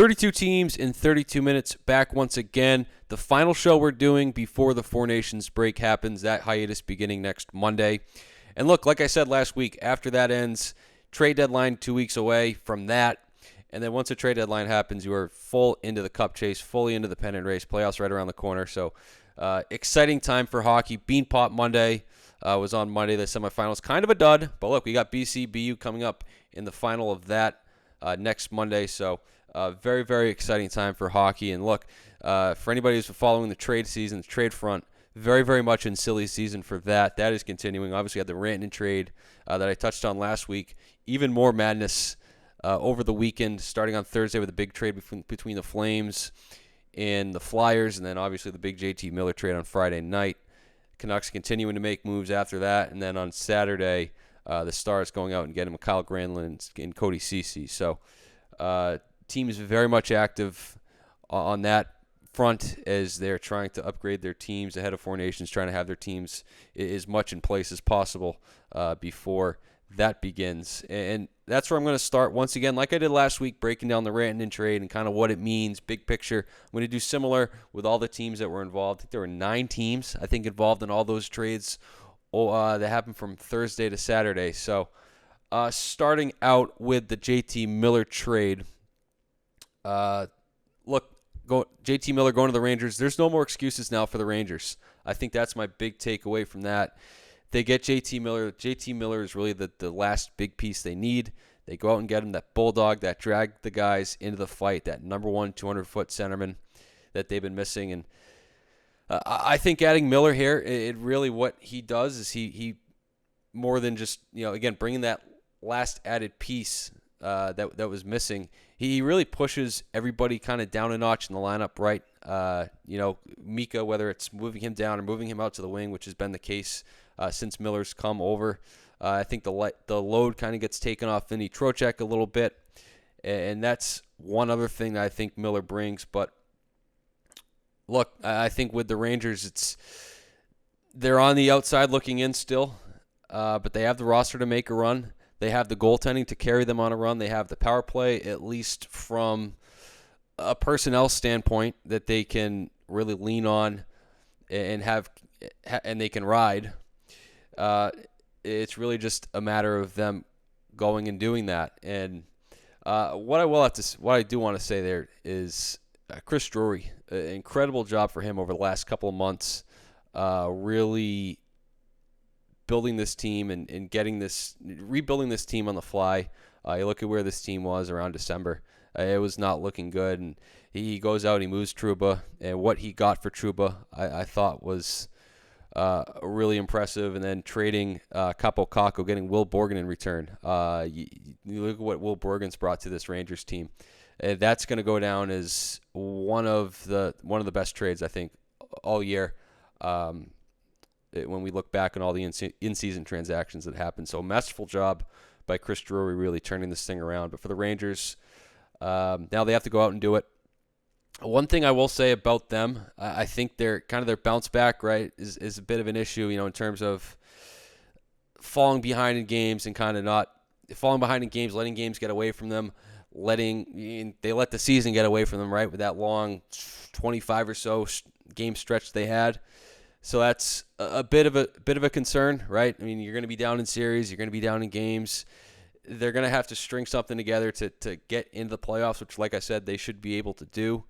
32 teams in 32 minutes, back once again. The final show we're doing before the Four Nations break happens, that hiatus beginning next Monday. And look, like I said last week, after that ends, trade deadline 2 weeks away from that. And then once the trade deadline happens, you are full into the cup chase, fully into the pennant race, playoffs right around the corner. So exciting time for hockey. Bean Pot Monday was on Monday, the semifinals. Kind of a dud, but look, we got BC-BU coming up in the final of that next Monday. So very, very exciting time for hockey. And look, for anybody who's following the trade season, the trade front, very, very much in silly season for that. That is continuing. Obviously, had the Rantanen trade that I touched on last week. Even more madness over the weekend, starting on Thursday with a big trade between the Flames and the Flyers, and then obviously the big JT Miller trade on Friday night. Canucks continuing to make moves after that, and then on Saturday, the Stars going out and getting Kyle Granlund and Cody Ceci. So team is very much active on that front as they're trying to upgrade their teams ahead of Four Nations, trying to have their teams as much in place as possible before that begins. And that's where I'm going to start once again, like I did last week, breaking down the Rantanen trade and kind of what it means, big picture. I'm going to do similar with all the teams that were involved. I think there were 9 teams, involved in all those trades that happened from Thursday to Saturday. So starting out with the JT Miller trade, JT Miller going to the Rangers. There's no more excuses now for the Rangers. I think that's my big takeaway from that. They get JT Miller. JT Miller is really the last big piece they need. They go out and get him, that bulldog that dragged the guys into the fight, that number one 200-foot centerman that they've been missing. And I think adding Miller here, it really what he does is he more than just, again, bringing that last added piece that was missing. He really pushes everybody kind of down a notch in the lineup, right? Mika, whether it's moving him down or moving him out to the wing, which has been the case since Miller's come over. I think the load kind of gets taken off Vinny Trocheck a little bit, and that's one other thing that I think Miller brings. But look, I think with the Rangers, they're on the outside looking in still, but they have the roster to make a run. They have the goaltending to carry them on a run. They have the power play, at least from a personnel standpoint, that they can really lean on and they can ride. It's really just a matter of them going and doing that. And what I do want to say there is Chris Drury, incredible job for him over the last couple of months, really building this team and rebuilding this team on the fly. You look at where this team was around December. It was not looking good, and he goes out, he moves Trouba, and what he got for Trouba, I thought was really impressive. And then trading Capo Caco, getting Will Borgen in return. You look at what Will Borgen's brought to this Rangers team. That's going to go down as one of the best trades, I think, all year. When we look back on all the in-season transactions that happened. So masterful job by Chris Drury really turning this thing around. But for the Rangers, now they have to go out and do it. One thing I will say about them, I think their bounce back, right, is a bit of an issue, in terms of falling behind in games and kind of not falling behind in games, letting games get away from them, they let the season get away from them, right, with that long 25 or so game stretch they had. So that's a bit of a concern, right? I mean, you're going to be down in series, you're going to be down in games. They're going to have to string something together to get into the playoffs, which, like I said, they should be able to do.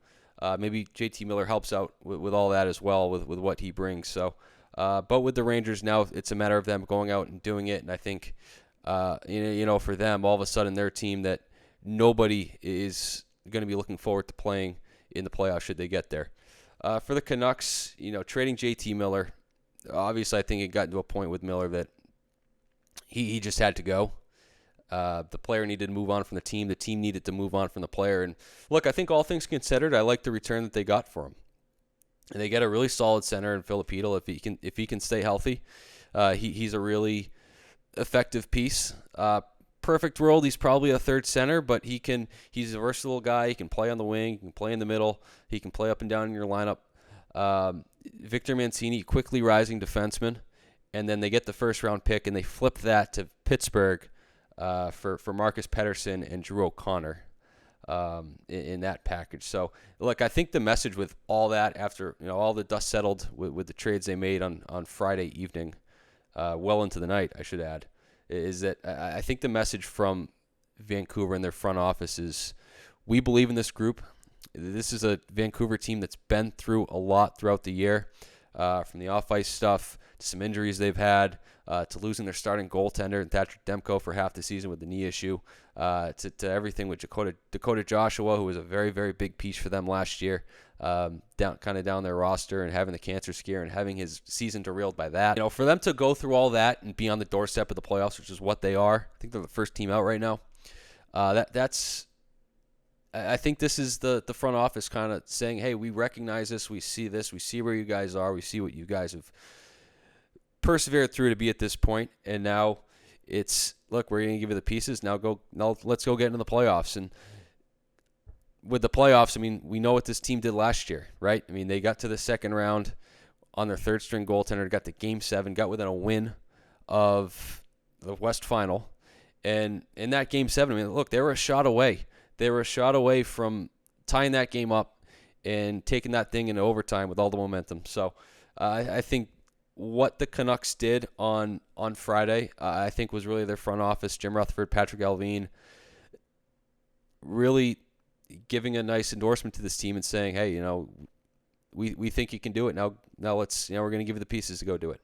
Maybe JT Miller helps out with all that as well, with what he brings. So, but with the Rangers now, it's a matter of them going out and doing it. And I think, for them, all of a sudden, they're a team that nobody is going to be looking forward to playing in the playoffs should they get there. For the Canucks, trading JT Miller, obviously I think it got to a point with Miller that he just had to go. The player needed to move on from the team. The team needed to move on from the player. And look, I think all things considered, I like the return that they got for him. And they get a really solid center in Filipino if he can stay healthy. He's a really effective piece. Perfect world, he's probably a third center, but he's a versatile guy. He can play on the wing, he can play in the middle, he can play up and down in your lineup. Victor Mancini, quickly rising defenseman, and then they get the first round pick and they flip that to Pittsburgh for Marcus Pettersson and Drew O'Connor. in that package. So, look, I think the message with all that, after all the dust settled with the trades they made on Friday evening, well into the night, I should add, is that I think the message from Vancouver and their front office is, we believe in this group. This is a Vancouver team that's been through a lot throughout the year, from the off-ice stuff to some injuries they've had, to losing their starting goaltender, Thatcher Demko, for half the season with the knee issue, to everything with Dakota Joshua, who was a very, very big piece for them last year, down their roster, and having the cancer scare and having his season derailed by that. For them to go through all that and be on the doorstep of the playoffs, which is what they are. I think they're the first team out right now. I think this is the front office kind of saying, hey, we recognize this, we see where you guys are, we see what you guys have persevered through to be at this point, and now it's, look, we're going to give you the pieces, now let's go get into the playoffs. And with the playoffs, I mean, we know what this team did last year, right? I mean, they got to the second round on their third-string goaltender, got to Game 7, got within a win of the West Final, and in that Game 7, I mean, look, they were a shot away. They were a shot away from tying that game up and taking that thing into overtime with all the momentum. So I think what the Canucks did on Friday, I think was really their front office, Jim Rutherford, Patrick Allvin, really giving a nice endorsement to this team and saying, hey, we think you can do it. Now let's, we're going to give you the pieces to go do it.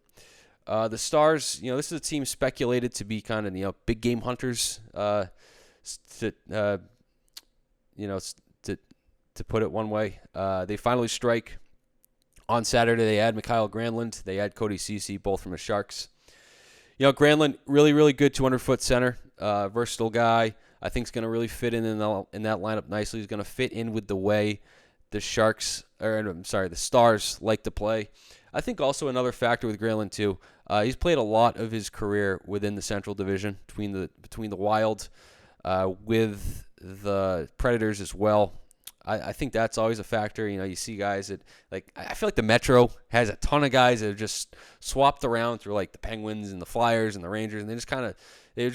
The Stars, this is a team speculated to be kind of, big game hunters, to put it one way. They finally strike. On Saturday, they add Mikael Granlund. They add Cody Ceci, both from the Sharks. Granlund, really, really good 200-foot center, versatile guy. I think is going to really fit in that lineup nicely. He's going to fit in with the way the Stars like to play. I think also another factor with Granlund too. He's played a lot of his career within the Central Division, between the Wild, with the Predators as well. I think that's always a factor. You see guys that, I feel like the Metro has a ton of guys that are just swapped around through the Penguins and the Flyers and the Rangers, and they just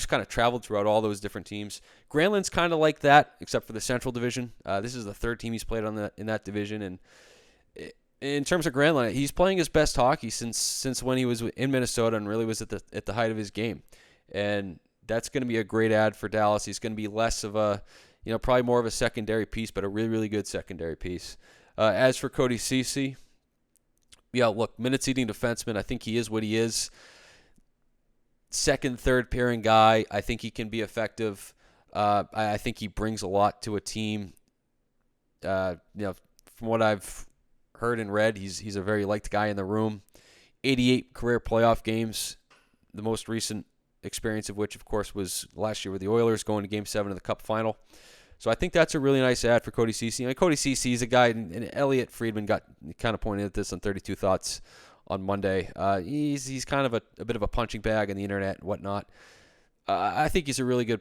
kind of traveled throughout all those different teams. Granlund's kind of like that, except for the Central Division. This is the third team he's played in that division, and in terms of Granlund, he's playing his best hockey since when he was in Minnesota and really was at the height of his game, and that's going to be a great add for Dallas. He's going to be less of a, probably more of a secondary piece, but a really, really good secondary piece. As for Cody Ceci, look, minutes-eating defenseman. I think he is what he is. Second, third pairing guy. I think he can be effective. I think he brings a lot to a team. From what I've heard and read, he's a very liked guy in the room. 88 career playoff games, the most recent experience of which, of course, was last year with the Oilers, going to Game 7 of the Cup Final. So I think that's a really nice add for Cody Ceci. Cody Ceci is a guy, and Elliot Friedman got kind of pointed at this on 32 Thoughts on Monday. He's kind of a bit of a punching bag on the internet and whatnot. I think he's a really good,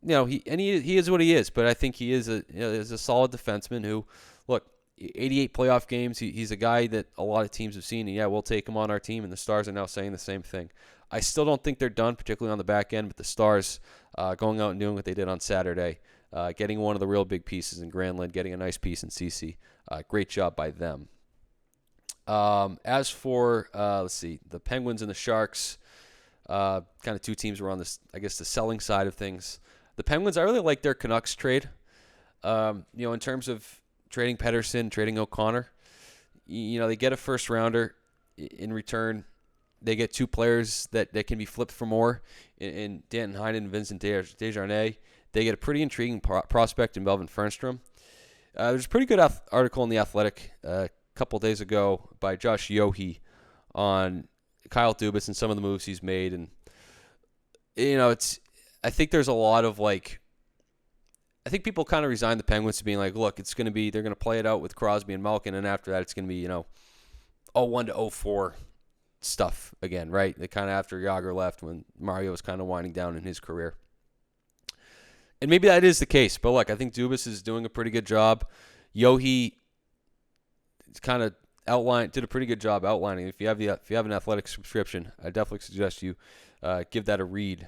he is what he is, but I think he is a solid defenseman who, look, 88 playoff games. He's a guy that a lot of teams have seen, and we'll take him on our team, and the Stars are now saying the same thing. I still don't think they're done, particularly on the back end, but the Stars going out and doing what they did on Saturday, getting one of the real big pieces in Granlund, getting a nice piece in Ceci. Great job by them. As for, the Penguins and the Sharks, kind of two teams were on this, I guess, the selling side of things. The Penguins, I really like their Canucks trade. In terms of trading Pettersson, trading O'Connor, they get a first rounder in return. They get two players that can be flipped for more in Danton Heinen and Vincent Desjardins. They get a pretty intriguing prospect in Melvin Fernstrom. There's a pretty good article in The Athletic a couple days ago by Josh Yohe on Kyle Dubas and some of the moves he's made. And, I think there's a lot of I think people kind of resign the Penguins to being look, they're going to play it out with Crosby and Malkin, and after that it's going to be, 0-1 to 0-4 stuff again, right? They kind of after Jágr left when Mario was kind of winding down in his career. And maybe that is the case, but look, I think Dubas is doing a pretty good job. Yohe kind of did a pretty good job outlining. If you have an Athletic subscription, I definitely suggest you give that a read.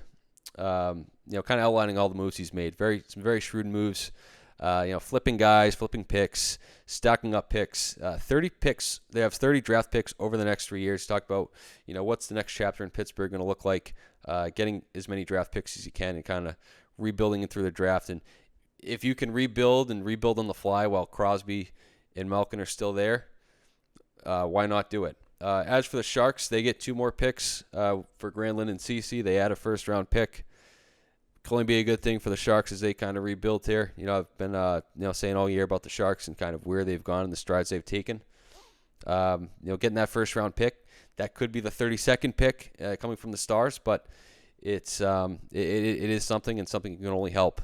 Kind of outlining all the moves he's made. Some very shrewd moves. Flipping guys, flipping picks, stacking up picks. 30 picks. They have 30 draft picks over the next 3 years. Talk about, what's the next chapter in Pittsburgh going to look like, getting as many draft picks as you can and kind of rebuilding it through the draft. And if you can rebuild on the fly while Crosby and Malkin are still there, why not do it? As for the Sharks, they get 2 more picks for Granlund and Ceci. They add a first-round pick. Can only be a good thing for the Sharks as they kind of rebuild here. I've been saying all year about the Sharks and kind of where they've gone and the strides they've taken. Getting that first-round pick, that could be the 32nd pick coming from the Stars, but it is something, and something can only help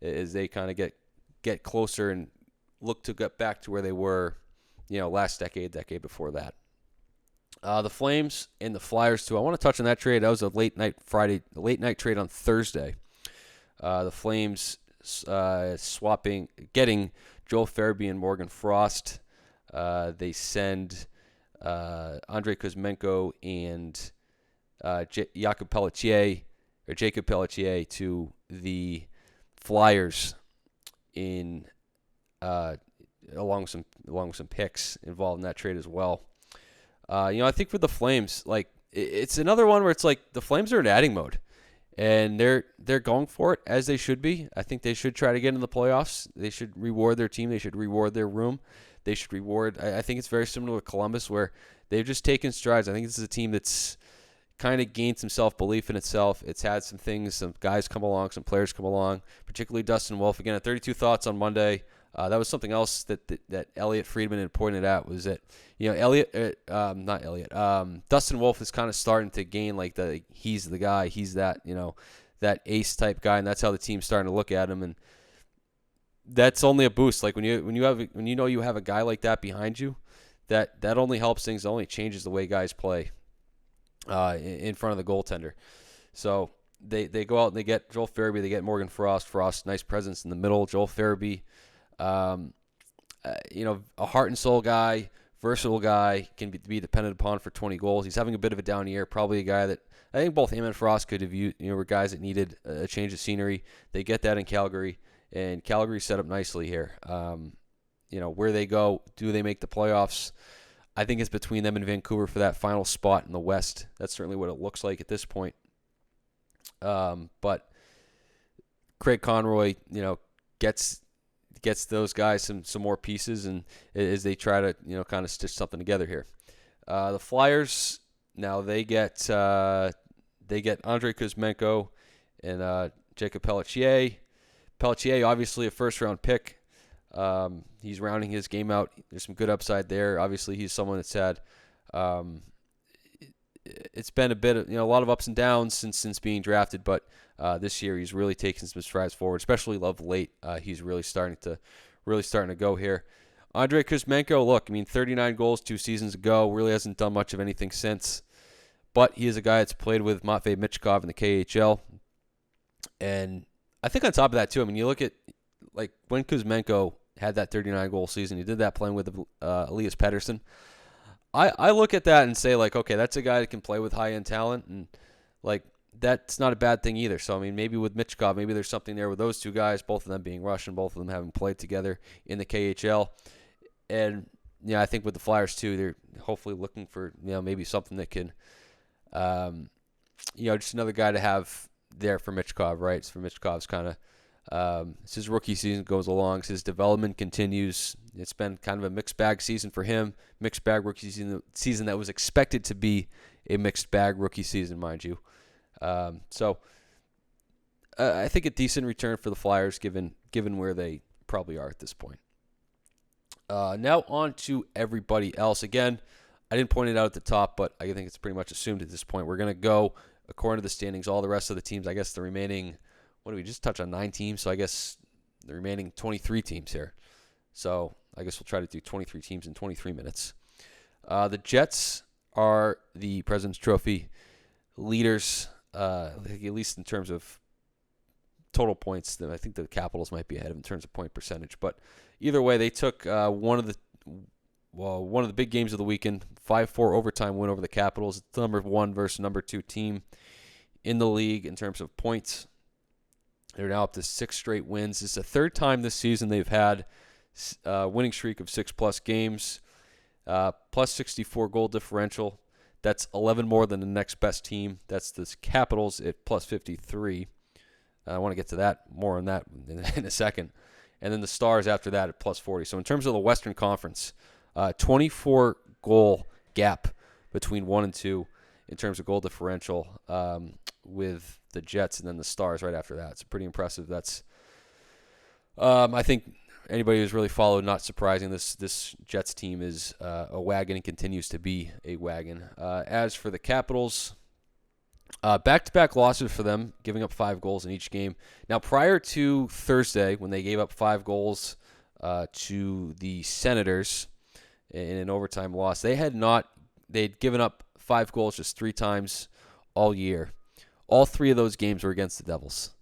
as they kind of get closer and look to get back to where they were, last decade before that. The Flames and the Flyers too. I want to touch on that trade. That was a late night trade on Thursday. The Flames getting Joel Farabee and Morgan Frost. They send Andrei Kuzmenko and Jacob Pelletier to the Flyers in along with some picks involved in that trade as well. I think for the Flames, it's another one where it's like the Flames are in adding mode, and they're going for it as they should be. I think they should try to get in the playoffs. They should reward their team. They should reward their room. They should reward. I think it's very similar to Columbus, where they've just taken strides. I think this is a team that's kind of gained some self-belief in itself. It's had some guys come along, some players come along, particularly Dustin Wolf. Again, at 32 Thoughts on Monday. That was something else that Elliot Friedman had pointed out, was that Dustin Wolf is kind of starting to gain he's the guy, he's that that ace type guy, and that's how the team's starting to look at him, and that's only a boost. When you have a guy like that behind you, that only helps things, only changes the way guys play in front of the goaltender. So they go out and they get Joel Farabee, they get Morgan Frost. Frost, nice presence in the middle. Joel Farabee. A heart and soul guy, versatile guy, can be depended upon for 20 goals. He's having a bit of a down year. Probably a guy that I think both him and Frost could have were guys that needed a change of scenery. They get that in Calgary, and Calgary's set up nicely here. Where they go, do they make the playoffs? I think it's between them and Vancouver for that final spot in the West. That's certainly what it looks like at this point. But Craig Conroy, gets those guys some more pieces, and as they try to kind of stitch something together here. The Flyers now they get Andrei Kuzmenko and Jacob Pelletier. Pelletier, obviously a first-round pick. He's rounding his game out. There's some good upside there. Obviously, he's someone that's had it's been a lot of ups and downs since being drafted, but this year he's really taken some strides forward, especially of late. He's really starting to go here. Andrei Kuzmenko, look, 39 goals 2 seasons ago, really hasn't done much of anything since, but he is a guy that's played with Matvei Michkov in the KHL, and I think on top of that too, you look at when Kuzmenko had that 39-goal season, he did that playing with Elias Pettersson. I look at that and say, okay, that's a guy that can play with high-end talent, and that's not a bad thing either. So, maybe with Michkov, maybe there's something there with those two guys, both of them being Russian, both of them having played together in the KHL. And, I think with the Flyers, too, they're hopefully looking for, maybe something that can, just another guy to have there for Michkov, right? So for Michkov's kind of, as his rookie season goes along, as his development continues, it's been kind of a mixed bag season for him. Mixed bag rookie season that was expected to be a mixed bag rookie season, mind you. So I think a decent return for the Flyers given where they probably are at this point. Now on to everybody else. Again, I didn't point it out at the top, but I think it's pretty much assumed at this point. We're going to go according to the standings. All the rest of the teams, I guess the remaining, what do we just touch on, 9 teams? So I guess the remaining 23 teams here. So I guess we'll try to do 23 teams in 23 minutes. The Jets are the President's Trophy leaders, at least in terms of total points. I think the Capitals might be ahead of in terms of point percentage. But either way, they took one of the big games of the weekend, 5-4 overtime win over the Capitals. It's the number 1 versus number 2 team in the league in terms of points. They're now up to 6 straight wins. It's the third time this season they've had a winning streak of 6-plus games, plus 64 goal differential. That's 11 more than the next best team. That's the Capitals at plus 53. I want to get to that, more on that in a second. And then the Stars after that at plus 40. So in terms of the Western Conference, 24 goal gap between 1 and 2 in terms of goal differential, with the Jets and then the Stars right after that. It's pretty impressive. That's, I think anybody who's really followed, not surprising, this Jets team is a wagon and continues to be a wagon. As for the Capitals, back-to-back losses for them, giving up 5 goals in each game. Now, prior to Thursday, when they gave up 5 goals to the Senators in an overtime loss, they'd given up 5 goals just 3 times all year. All 3 of those games were against the Devils.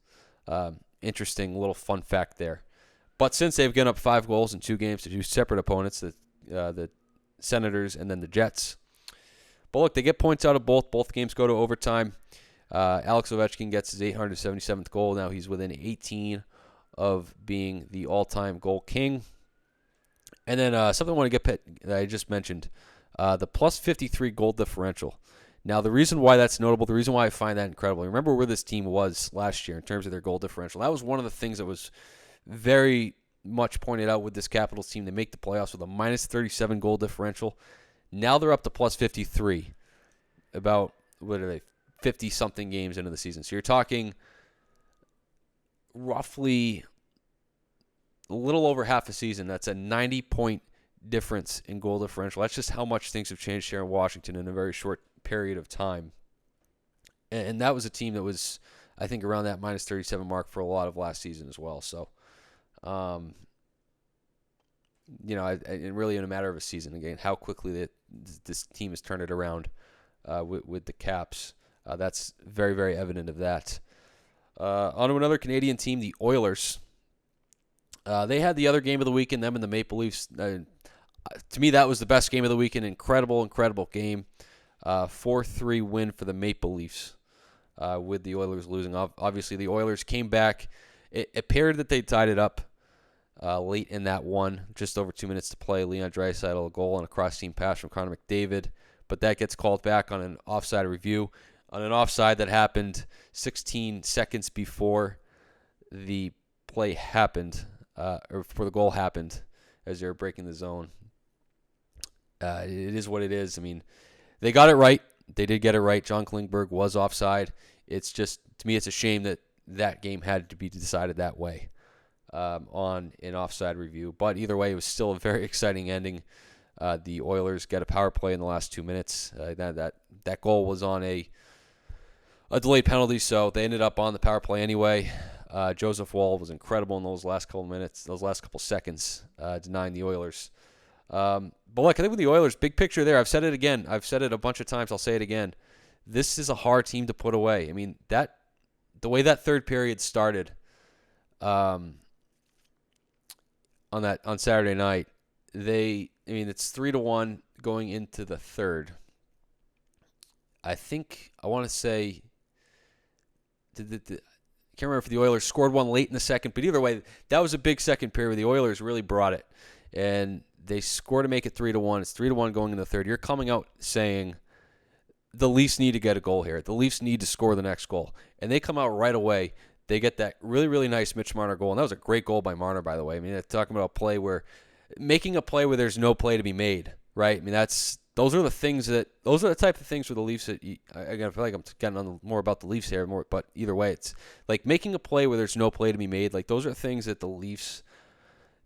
Interesting little fun fact there. But since they've given up 5 goals in 2 games to 2 separate opponents, the Senators and then the Jets. But look, they get points out of both. Both games go to overtime. Alex Ovechkin gets his 877th goal. Now he's within 18 of being the all-time goal king. And then something I want to get that I just mentioned, the plus 53 goal differential. Now, the reason why that's notable, the reason why I find that incredible, remember where this team was last year in terms of their goal differential. That was one of the things that was very much pointed out with this Capitals team. They make the playoffs with a minus 37 goal differential. Now they're up to plus 53, about, 50-something games into the season. So you're talking roughly a little over half a season. That's a 90-point difference in goal differential. That's just how much things have changed here in Washington in a very short period of time. And that was a team that was, I think, around that minus 37 mark for a lot of last season as well. So, and really in a matter of a season, again, how quickly this team has turned it around with the Caps. That's very, very evident of that. On to another Canadian team, the Oilers. They had the other game of the weekend, them and the Maple Leafs. To me, that was the best game of the weekend. Incredible, incredible game. 4-3 win for the Maple Leafs with the Oilers losing. Obviously, the Oilers came back. It appeared that they tied it up late in that one. Just over 2 minutes to play. Leon Draisaitl, a goal and a cross-team pass from Connor McDavid. But that gets called back on an offside review. On an offside that happened 16 seconds before the play happened, or before the goal happened as they were breaking the zone. It is what it is. I mean, they got it right. They did get it right. John Klingberg was offside. It's just, to me, it's a shame that game had to be decided that way on an offside review. But either way, it was still a very exciting ending. The Oilers get a power play in the last 2 minutes. That goal was on a delayed penalty, so they ended up on the power play anyway. Joseph Woll was incredible in those last couple minutes, those last couple seconds, denying the Oilers. But look, I think with the Oilers, big picture there, I've said it again. I've said it a bunch of times. I'll say it again. This is a hard team to put away. I mean, the way that third period started on Saturday night, it's 3-1 going into the third. I want to say, I can't remember if the Oilers scored one late in the second, but either way, that was a big second period. The Oilers really brought it, and they score to make it 3-1. It's 3-1 going into the third. You're coming out saying the Leafs need to get a goal here. The Leafs need to score the next goal, and they come out right away. They get that really, really nice Mitch Marner goal, and that was a great goal by Marner, by the way. I mean, talking about making a play where there's no play to be made, right? I mean, those are the type of things for the Leafs that again, I feel like I'm getting on more about the Leafs here, but either way, it's like making a play where there's no play to be made. Like, those are things that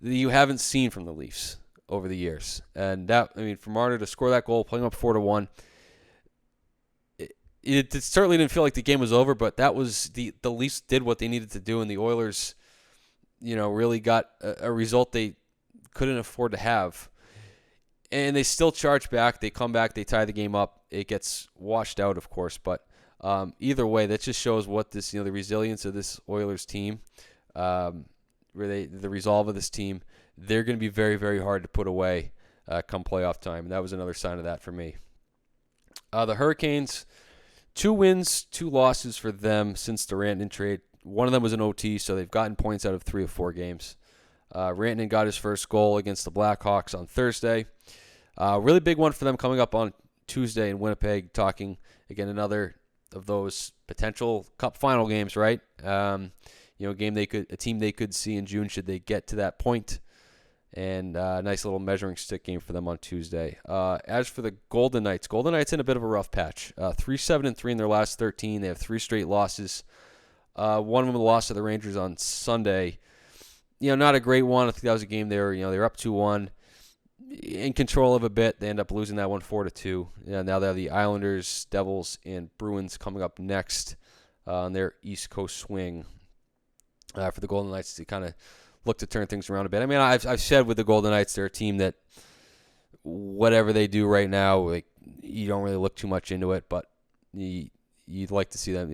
you haven't seen from the Leafs over the years. And for Marner to score that goal, playing up 4-1, it certainly didn't feel like the game was over, but that was the Leafs did what they needed to do, and the Oilers, really got a result they couldn't afford to have. And they still charge back. They come back. They tie the game up. It gets washed out, of course. But either way, that just shows what the resilience of this Oilers team, the resolve of this team. They're going to be very, very hard to put away come playoff time. And that was another sign of that for me. The Hurricanes, 2 wins, 2 losses for them since the Rantanen trade. One of them was an OT, so they've gotten points out of 3 of 4 games. Rantanen got his first goal against the Blackhawks on Thursday. Really big one for them coming up on Tuesday in Winnipeg, talking, again, another of those potential Cup final games, right? A team they could see in June should they get to that point. And a nice little measuring stick game for them on Tuesday. As for the Golden Knights in a bit of a rough patch. 3-7-3 in their last 13. They have 3 straight losses. One of them lost to the Rangers on Sunday. Not a great one. I think that was a game they were up 2-1, in control of a bit. They end up losing that one 4-2. Now they have the Islanders, Devils, and Bruins coming up next on their East Coast swing. For the Golden Knights to kind of look to turn things around a bit. I mean, I've said with the Golden Knights, they're a team that whatever they do right now, like, you don't really look too much into it, but you'd like to see them.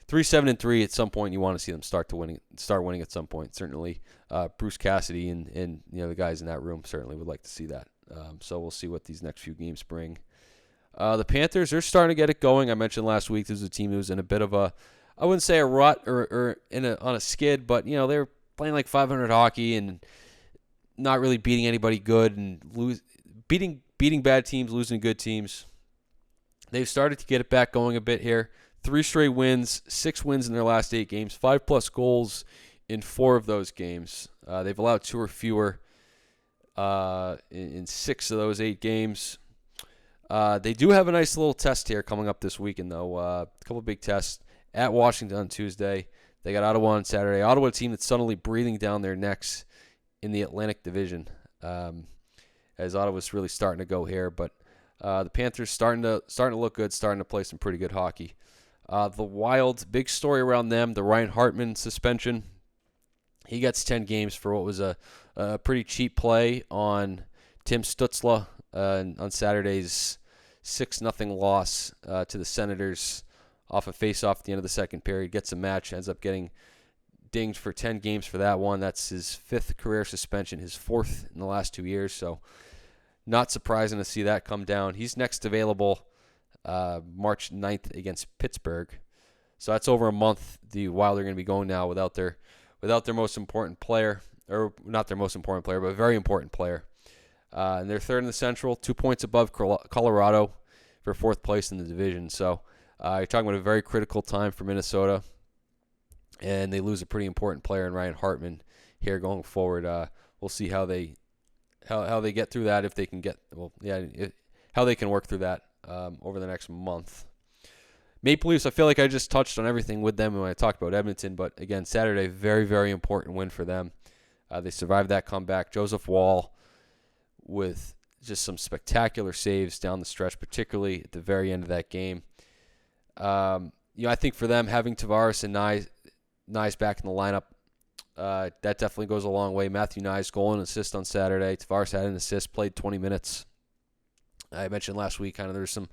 3-7-3 at some point. You want to see them start winning at some point. Certainly, Bruce Cassidy and the guys in that room certainly would like to see that. So we'll see what these next few games bring. The Panthers, they're starting to get it going. I mentioned last week this was a team who was in a bit of a, I wouldn't say a rut or on a skid, but they were playing like 500 hockey and not really beating anybody good and beating bad teams, losing good teams. They've started to get it back going a bit here. 3 straight wins, 6 wins in their last 8 games, 5+ goals in 4 of those games. They've allowed 2 or fewer in 6 of those 8 games. They do have a nice little test here coming up this weekend, though. A couple of big tests at Washington on Tuesday. They got Ottawa on Saturday. Ottawa, a team that's suddenly breathing down their necks in the Atlantic Division, as Ottawa's really starting to go here. But the Panthers starting to look good, starting to play some pretty good hockey. The Wild, big story around them, the Ryan Hartman suspension. He gets 10 games for what was a pretty cheap play on Tim Stützle on Saturday's 6-0 loss to the Senators off a face-off at the end of the second period. Gets a match, ends up getting dinged for 10 games for that one. That's his 5th career suspension, his 4th in the last 2 years. So not surprising to see that come down. He's next available March 9th against Pittsburgh. So that's over a month. The Wild are going to be going now without their most important player, or not their most important player, but a very important player. And they're 3rd in the Central, 2 points above Colorado for 4th place in the division. So you're talking about a very critical time for Minnesota, and they lose a pretty important player in Ryan Hartman here going forward. We'll see how they get through that, if they can how they can work through that over the next month. Maple Leafs, I feel like I just touched on everything with them when I talked about Edmonton, but again, Saturday, very, very important win for them. They survived that comeback. Joseph Woll with just some spectacular saves down the stretch, particularly at the very end of that game. I think for them, having Tavares and Nyes back in the lineup, that definitely goes a long way. Matthew Nyes goal and assist on Saturday. Tavares had an assist, played 20 minutes. I mentioned last week kind of there's some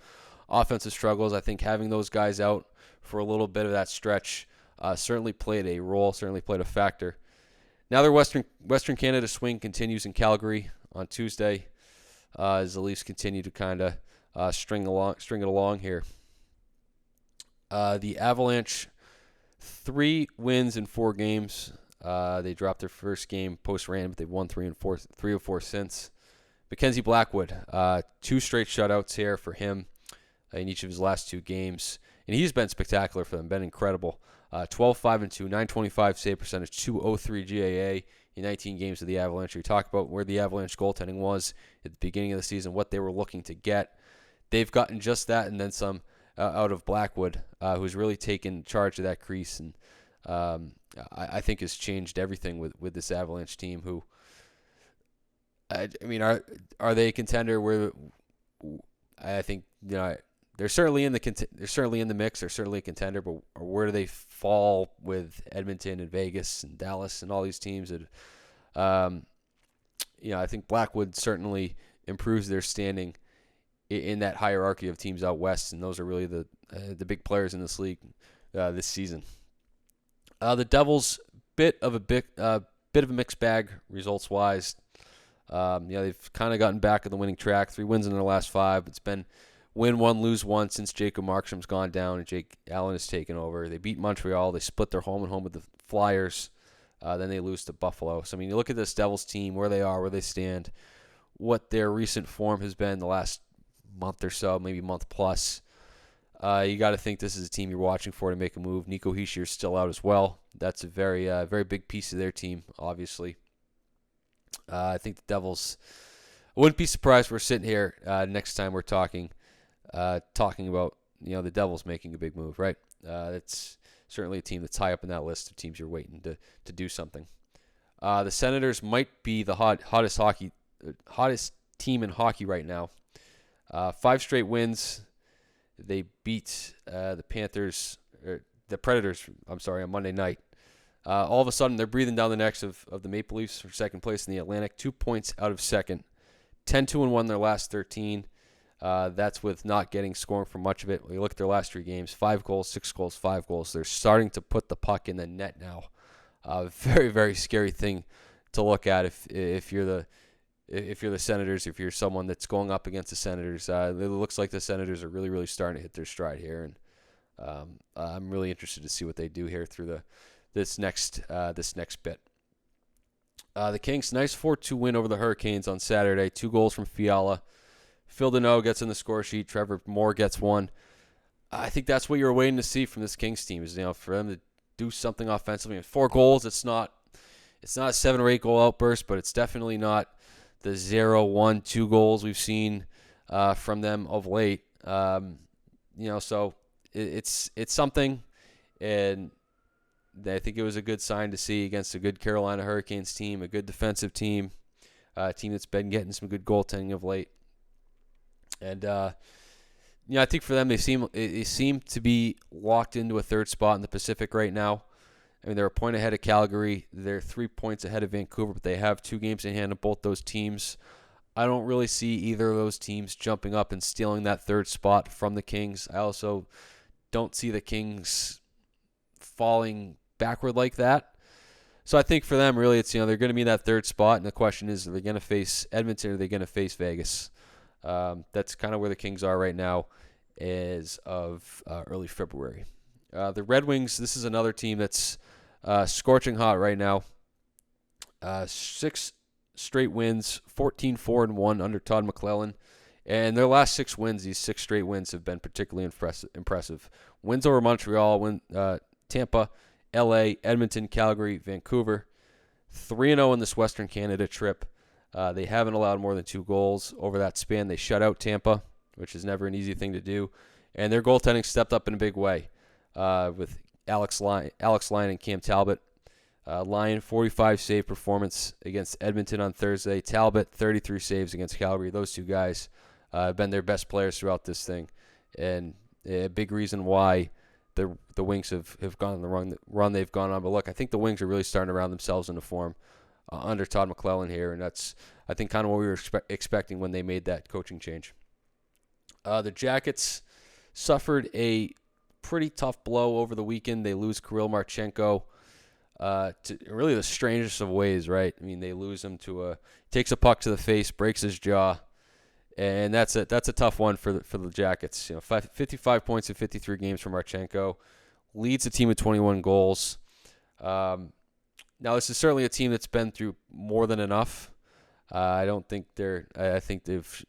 offensive struggles. I think having those guys out for a little bit of that stretch certainly played a role, certainly played a factor. Now their Western Canada swing continues in Calgary on Tuesday as the Leafs continue to kind of string it along here. The Avalanche, 3 wins in 4 games. They dropped their first game post-Rand, but they've won 3 of 4 since. Mackenzie Blackwood, 2 straight shutouts here for him in each of his last 2 games. And he's been spectacular for them, been incredible. 12-5-2, 925 save percentage, 203 GAA in 19 games of the Avalanche. We talked about where the Avalanche goaltending was at the beginning of the season, what they were looking to get. They've gotten just that and then some out of Blackwood, who's really taken charge of that crease. And I think has changed everything with this Avalanche team, who, I mean, are they a contender? Where I think they're certainly in the mix. They're certainly a contender, but where do they fall with Edmonton and Vegas and Dallas and all these teams? That I think Blackwood certainly improves their standing in that hierarchy of teams out west, and those are really the big players in this league this season. The Devils, bit of a mixed bag results wise. They've kind of gotten back on the winning track. 3 wins in their last 5. It's been win one, lose one since Jacob Markstrom's gone down and Jake Allen has taken over. They beat Montreal. They split their home and home with the Flyers. Then they lose to Buffalo. So, I mean, you look at this Devils team, where they are, where they stand, what their recent form has been the last month or so, maybe month plus. You got to think this is a team you're watching for to make a move. Nico Hischier's still out as well. That's a very, very big piece of their team, obviously. I think the Devils. I wouldn't be surprised if we're sitting here next time we're talking about the Devils making a big move, right? It's certainly a team that's high up in that list of teams you're waiting to do something. The Senators might be the hottest team in hockey right now. 5 straight wins. They beat the Predators. On Monday night. All of a sudden, they're breathing down the necks of the Maple Leafs for second place in the Atlantic. 2 points out of second. 10-2-1 their last 13. That's with not getting scoring for much of it. When you look at their last 3 games, 5 goals, 6 goals, 5 goals. They're starting to put the puck in the net now. Very, very scary thing to look at if you're the Senators, if you're someone that's going up against the Senators. It looks like the Senators are really, really starting to hit their stride here, and I'm really interested to see what they do here through this next bit. The Kings, nice 4-2 win over the Hurricanes on Saturday. 2 goals from Fiala. Phil Deneau gets in the score sheet. Trevor Moore gets 1. I think that's what you're waiting to see from this Kings team, is for them to do something offensively. 4 goals, it's not a 7 or 8 goal outburst, but it's definitely not the 0, 1, 2 goals we've seen from them of late. So it's something, and I think it was a good sign to see against a good Carolina Hurricanes team, a good defensive team, a team that's been getting some good goaltending of late. And I think for them, they seem to be locked into a 3rd spot in the Pacific right now. I mean, they're a point ahead of Calgary. They're 3 points ahead of Vancouver, but they have 2 games in hand of both those teams. I don't really see either of those teams jumping up and stealing that 3rd spot from the Kings. I also don't see the Kings falling backward like that. So I think for them, really, it's they're going to be in that 3rd spot, and the question is, are they going to face Edmonton or are they going to face Vegas? That's kind of where the Kings are right now as of early February. The Red Wings, this is another team that's scorching hot right now. 6 straight wins, 14-4-1 under Todd McClellan. And their last 6 wins, these 6 straight wins have been particularly impressive. Wins over Montreal, Tampa, LA, Edmonton, Calgary, Vancouver. 3-0 in this Western Canada trip. They haven't allowed more than 2 goals over that span. They shut out Tampa, which is never an easy thing to do. And their goaltending stepped up in a big way with Alex Lyon and Cam Talbot. Lyon, 45 save performance against Edmonton on Thursday. Talbot, 33 saves against Calgary. Those 2 guys have been their best players throughout this thing. And a big reason why the Wings have gone on the run they've gone on. But look, I think the Wings are really starting to round themselves into form under Todd McClellan here. And that's, I think, kind of what we were expecting when they made that coaching change. The Jackets suffered a pretty tough blow over the weekend. They lose Kirill Marchenko to really the strangest of ways, right? I mean, they lose him takes a puck to the face, breaks his jaw, and that's a tough one for the Jackets. 55 points in 53 games from Marchenko, leads the team with 21 goals. Now, this is certainly a team that's been through more than enough. I think they've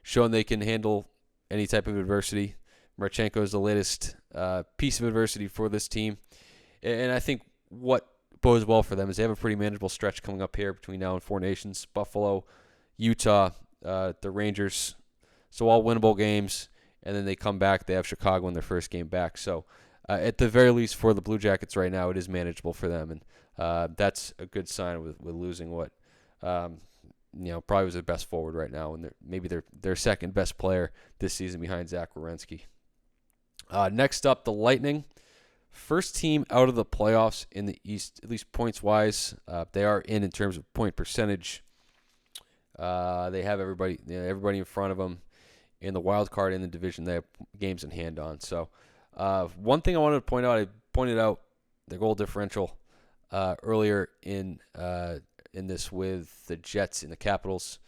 shown they can handle any type of adversity. Marchenko is the latest piece of adversity for this team. And I think what bodes well for them is they have a pretty manageable stretch coming up here between now and 4 Nations. Buffalo, Utah, the Rangers. So all winnable games. And then they come back. They have Chicago in their first game back. So at the very least for the Blue Jackets right now, it is manageable for them. And that's a good sign with losing what probably was their best forward right now. And maybe their second best player this season behind Zach Werenski. Next up, the Lightning. First team out of the playoffs in the East, at least points-wise. They are in terms of point percentage. They have everybody in front of them in the wild card in the division. They have games in hand on. So one thing I wanted to point out, I pointed out the goal differential earlier in this with the Jets and the Capitals.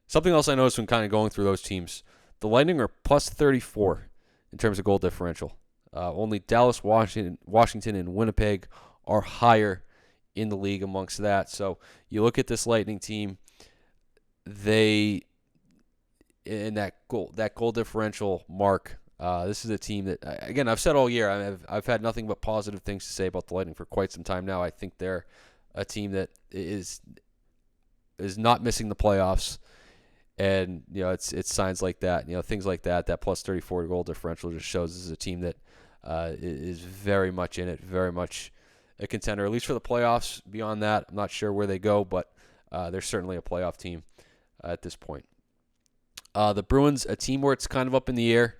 Something else I noticed when kind of going through those teams, the Lightning are plus 34 in terms of goal differential. Only Dallas, Washington, and Winnipeg are higher in the league amongst that. So you look at this Lightning team, they in that goal differential mark. This is a team that, again, I've said all year, I've had nothing but positive things to say about the Lightning for quite some time now. I think they're a team that is not missing the playoffs. And, it's signs like that, things like that, that plus 34 goal differential just shows this is a team that is very much in it, very much a contender, at least for the playoffs. Beyond that, I'm not sure where they go, but they're certainly a playoff team at this point. The Bruins, a team where it's kind of up in the air.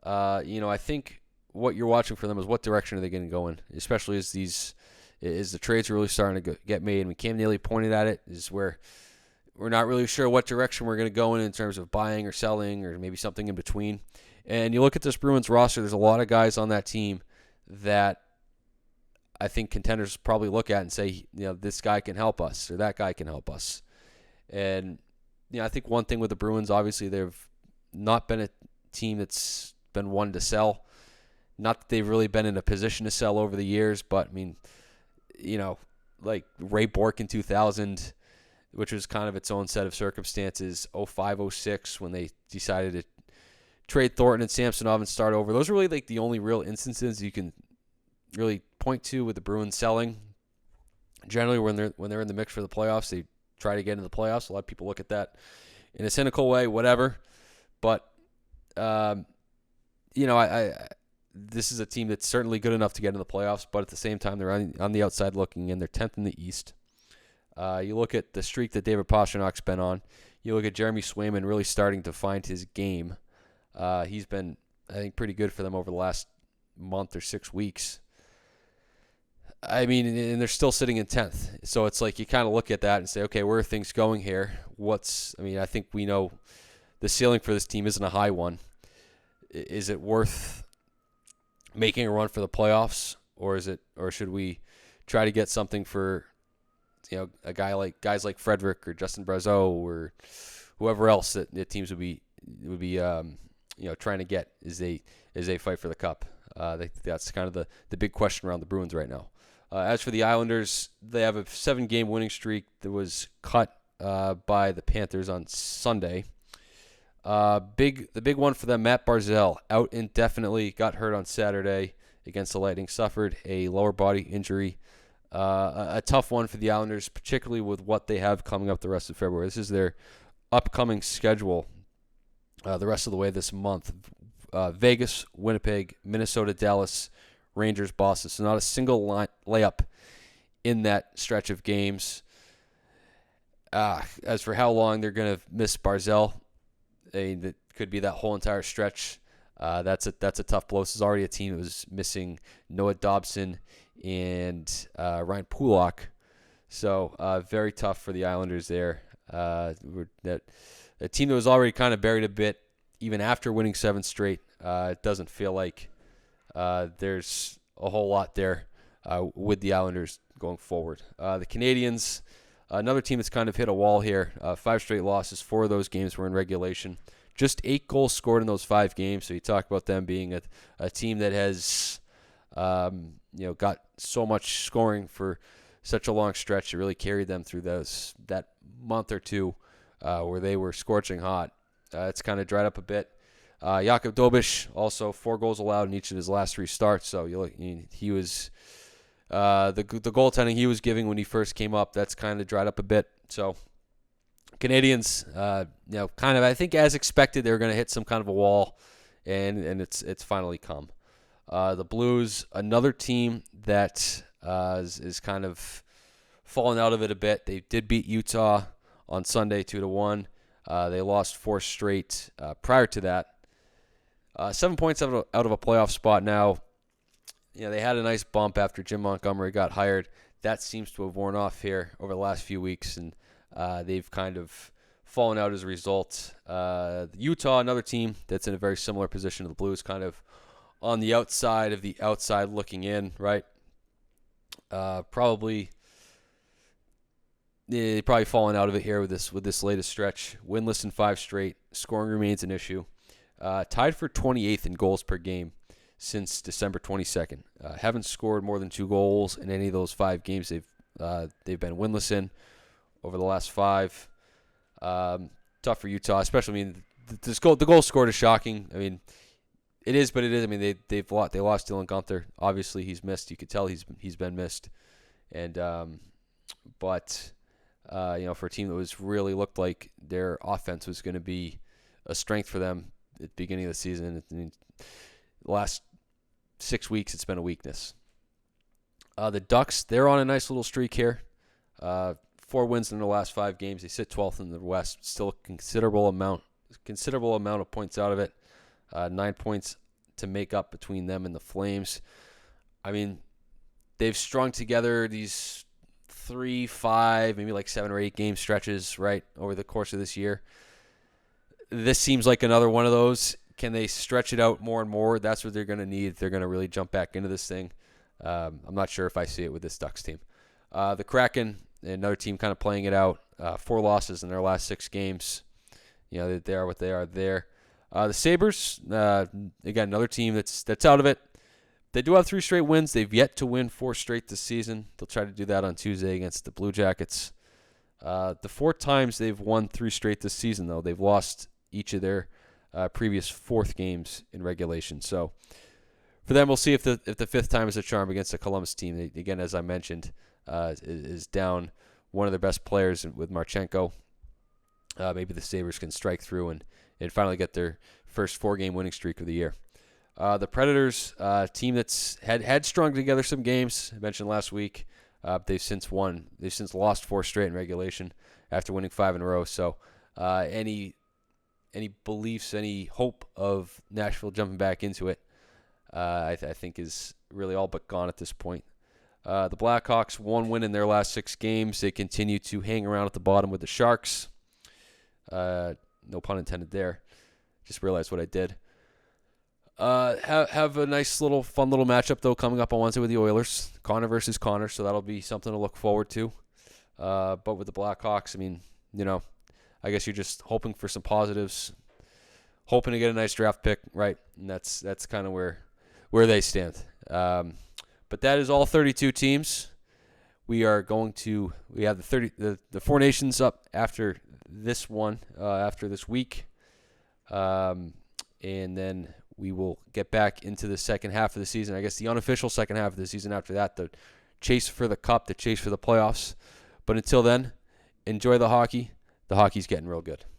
I think what you're watching for them is what direction are they going to go in, especially as the trades are really starting to get made. And Cam Neely pointed at it, is where we're not really sure what direction we're going to go in terms of buying or selling or maybe something in between. And you look at this Bruins roster, there's a lot of guys on that team that I think contenders probably look at and say, this guy can help us or that guy can help us. And, I think one thing with the Bruins, obviously they've not been a team that's been one to sell. Not that they've really been in a position to sell over the years, but, like Ray Bourque in 2000, which was kind of its own set of circumstances, 05-06 when they decided to trade Thornton and Samsonov and start over. Those are really like the only real instances you can really point to with the Bruins selling. Generally, when they're in the mix for the playoffs, they try to get into the playoffs. A lot of people look at that in a cynical way, whatever. But, this is a team that's certainly good enough to get in the playoffs, but at the same time, they're on the outside looking in. They're 10th in the East. You look at the streak that David Pastrnak's been on. You look at Jeremy Swayman really starting to find his game. He's been, I think, pretty good for them over the last month or 6 weeks. I mean, and they're still sitting in 10th. So it's like you kind of look at that and say, okay, where are things going here? I think we know the ceiling for this team isn't a high one. Is it worth making a run for the playoffs, or should we try to get something for guys like Frederick or Justin Brazeau or whoever else that the teams would be trying to get as they fight for the cup? That's kind of the big question around the Bruins right now. As for the Islanders, they have a 7-game winning streak that was cut by the Panthers on Sunday. The big one for them, Matt Barzal, out indefinitely, got hurt on Saturday against the Lightning, suffered a lower body injury. A tough one for the Islanders, particularly with what they have coming up the rest of February. This is their upcoming schedule the rest of the way this month. Vegas, Winnipeg, Minnesota, Dallas, Rangers, Boston. So not a single layup in that stretch of games. As for how long they're going to miss Barzal, that could be that whole entire stretch. That's a tough blow. This is already a team that was missing Noah Dobson and Ryan Pulock. So very tough for the Islanders there. A team that was already kind of buried a bit, even after winning 7 straight. It doesn't feel like there's a whole lot there with the Islanders going forward. The Canadiens, another team that's kind of hit a wall here. 5 straight losses. 4 of those games were in regulation. Just 8 goals scored in those 5 games. So you talk about them being a team that has got so much scoring for such a long stretch. It really carried them through that month or two where they were scorching hot. It's kind of dried up a bit. Jakub Dobiš, also 4 goals allowed in each of his last 3 starts. So he was the goaltending he was giving when he first came up, that's kind of dried up a bit. So Canadians, kind of, I think as expected, they were going to hit some kind of a wall, and it's finally come. The Blues, another team that is kind of falling out of it a bit. They did beat Utah on Sunday 2-1. They lost 4 straight prior to that. 7 points out of a playoff spot now. They had a nice bump after Jim Montgomery got hired. That seems to have worn off here over the last few weeks, and they've kind of fallen out as a result. Utah, another team that's in a very similar position to the Blues, kind of on the outside of the outside looking in, right? Probably fallen out of it here with this latest stretch. Winless in 5 straight. Scoring remains an issue. tied for 28th in goals per game since December 22nd. Haven't scored more than 2 goals in any of those 5 games they've been winless in over the last 5. Tough for Utah, especially. I mean, the goal scored is shocking. I mean, it is, but it is. I mean, they lost Dylan Gunther. Obviously, he's missed. You could tell he's been missed, and but for a team that was really looked like their offense was going to be a strength for them at the beginning of the season. I mean, the last 6 weeks, it's been a weakness. The Ducks, they're on a nice little streak here. 4 wins in their last 5 games. They sit 12th in the West. Still a considerable amount of points out of it. 9 points to make up between them and the Flames. I mean, they've strung together these 3, 5, maybe like 7 or 8 game stretches, right, over the course of this year. This seems like another one of those. Can they stretch it out more and more? That's what they're going to need if they're going to really jump back into this thing. I'm not sure if I see it with this Ducks team. The Kraken, another team kind of playing it out. 4 losses in their last 6 games. They are what they are there. The Sabres, again, another team that's out of it. They do have 3 straight wins. They've yet to win 4 straight this season. They'll try to do that on Tuesday against the Blue Jackets. The 4 times they've won 3 straight this season, though, they've lost each of their previous 4th games in regulation. So for them, we'll see if the 5th time is a charm against the Columbus team. They, again, as I mentioned, is down one of their best players with Marchenko. Maybe the Sabres can strike through and finally get their first 4-game winning streak of the year. The Predators, team that's had strung together some games. I mentioned last week. They've since won. They've since lost 4 straight in regulation after winning 5 in a row. So any beliefs, any hope of Nashville jumping back into it, I think is really all but gone at this point. The Blackhawks, 1 win in their last 6 games. They continue to hang around at the bottom with the Sharks. No pun intended there. Just realized what I did. Have a nice fun little matchup though coming up on Wednesday with the Oilers, Connor versus Connor. So that'll be something to look forward to. But with the Blackhawks, I mean, I guess you're just hoping for some positives, hoping to get a nice draft pick, right? And that's kind of where they stand. But that is all 32 teams. We have the 4 nations up after this one, after this week. And then we will get back into the second half of the season. I guess the unofficial second half of the season after that, the chase for the cup, the chase for the playoffs. But until then, enjoy the hockey. The hockey's getting real good.